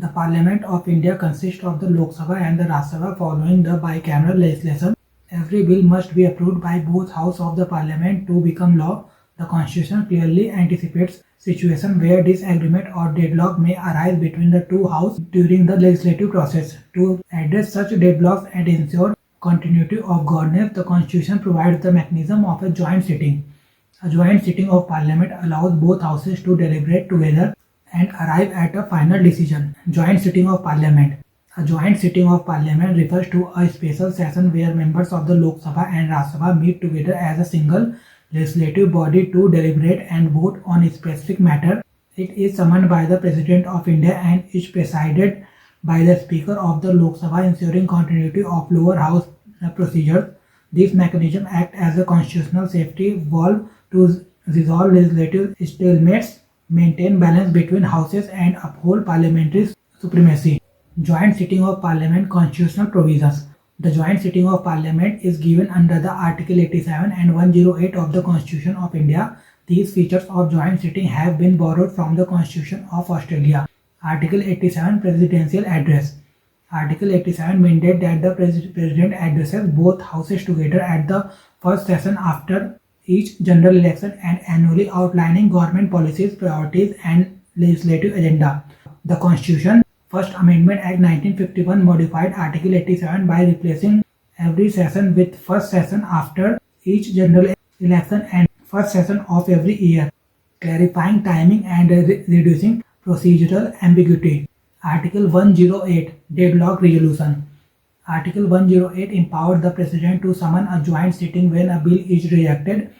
The Parliament of India consists of the Lok Sabha and the Rajya Sabha following the bicameral legislation. Every bill must be approved by both houses of the Parliament to become law. The Constitution clearly anticipates situations where disagreement or deadlock may arise between the two houses during the legislative process. To address such deadlocks and ensure continuity of governance, the Constitution provides the mechanism of a joint sitting. A joint sitting of Parliament allows both houses to deliberate together and arrive at a final decision. Joint sitting of Parliament. A joint sitting of Parliament refers to a special session where members of the Lok Sabha and Rajya Sabha meet together as a single legislative body to deliberate and vote on a specific matter. It is summoned by the President of India and is presided by the Speaker of the Lok Sabha, ensuring continuity of lower house procedures. This mechanism acts as a constitutional safety valve to resolve legislative stalemates, maintain balance between houses and uphold parliamentary supremacy. Joint sitting of Parliament constitutional provisions. The joint sitting of Parliament is given under the Article 87 and 108 of the Constitution of India. These features of joint sitting have been borrowed from the Constitution of Australia. Article 87 Presidential Address. Article 87 mandates that the President addresses both houses together at the first session after each general election and annually outlining government policies, priorities and legislative agenda. The Constitution First Amendment Act 1951 modified Article 87 by replacing every session with first session after each general election and first session of every year, clarifying timing and reducing procedural ambiguity. Article 108 Deadlock Resolution. Article 108 empowered the President to summon a joint sitting when a bill is rejected,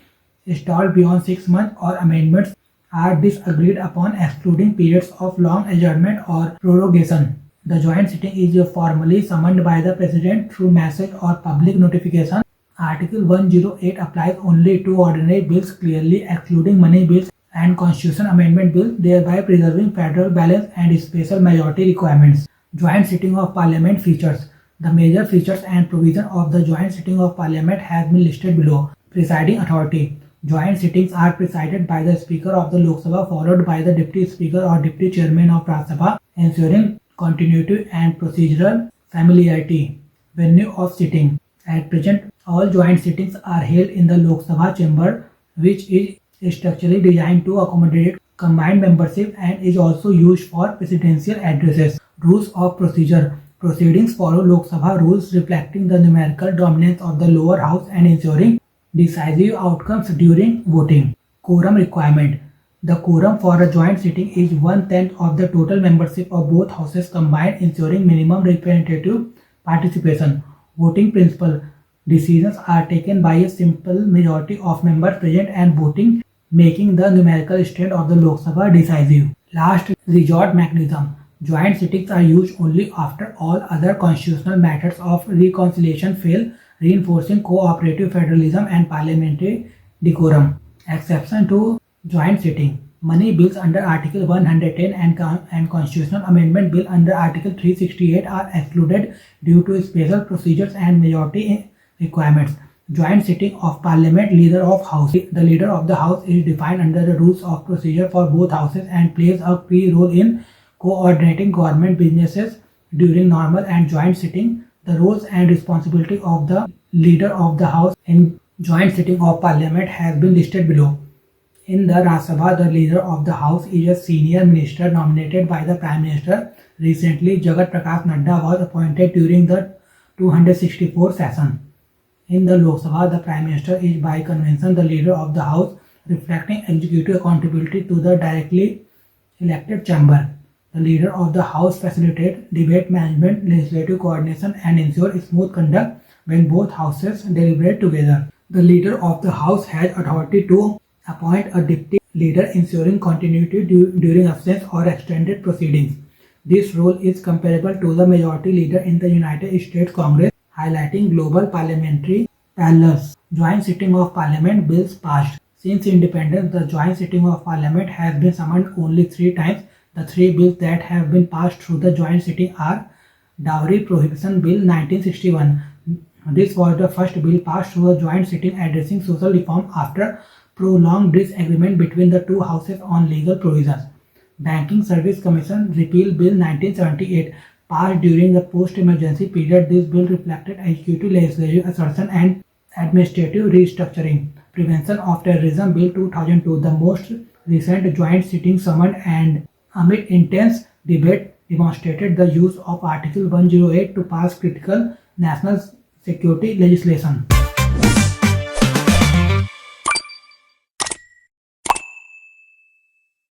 stalled beyond 6 months, or amendments are disagreed upon, excluding periods of long adjournment or prorogation. The joint sitting is formally summoned by the President through message or public notification. Article 108 applies only to ordinary bills, clearly excluding money bills and constitution amendment bills, thereby preserving federal balance and special majority requirements. Joint sitting of Parliament features. The major features and provision of the joint sitting of Parliament has been listed below. Presiding authority. Joint sittings are presided by the Speaker of the Lok Sabha followed by the Deputy Speaker or Deputy Chairman of Rajya Sabha, ensuring continuity and procedural familiarity. Venue of sitting. At present, all joint sittings are held in the Lok Sabha chamber, which is structurally designed to accommodate combined membership and is also used for presidential addresses. Rules of procedure. Proceedings follow Lok Sabha rules reflecting the numerical dominance of the lower house and ensuring decisive outcomes during voting. Quorum requirement. The quorum for a joint sitting is 1/10 of the total membership of both houses combined, ensuring minimum representative participation. Voting principle. Decisions are taken by a simple majority of members present and voting, making the numerical strength of the Lok Sabha decisive. Last resort mechanism. Joint sittings are used only after all other constitutional methods of reconciliation fail, reinforcing cooperative federalism and parliamentary decorum. Exception to joint sitting. Money bills under Article 110 and Constitutional Amendment Bill under Article 368 are excluded due to special procedures and majority requirements. Joint sitting of Parliament. Leader of House. The leader of the House is defined under the rules of procedure for both houses and plays a key role in coordinating government businesses during normal and joint sitting. The roles and responsibility of the leader of the House in joint sitting of Parliament has been listed below. In the Rajya Sabha, the leader of the House is a senior minister nominated by the Prime Minister. Recently, Jagat Prakash Nadda was appointed during the 264th session. In the Lok Sabha, the Prime Minister is by convention the leader of the House, reflecting executive accountability to the directly elected chamber. The leader of the House facilitates debate management, legislative coordination and ensures smooth conduct when both houses deliberate together. The leader of the House has authority to appoint a deputy leader, ensuring continuity during absence or extended proceedings. This role is comparable to the majority leader in the United States Congress, highlighting global parliamentary parallels. Joint sitting of Parliament bills passed. Since independence, the joint sitting of Parliament has been summoned only 3 times. The 3 bills that have been passed through the joint sitting are Dowry Prohibition Bill 1961. This was the first bill passed through a joint sitting addressing social reform after prolonged disagreement between the two houses on legal provisions. Banking Service Commission Repeal Bill 1978 passed during the post-emergency period. This bill reflected executive legislative assertion and administrative restructuring. Prevention of Terrorism Bill 2002, the most recent joint sitting summoned and amid intense debate demonstrated the use of Article 108 to pass critical national security legislation.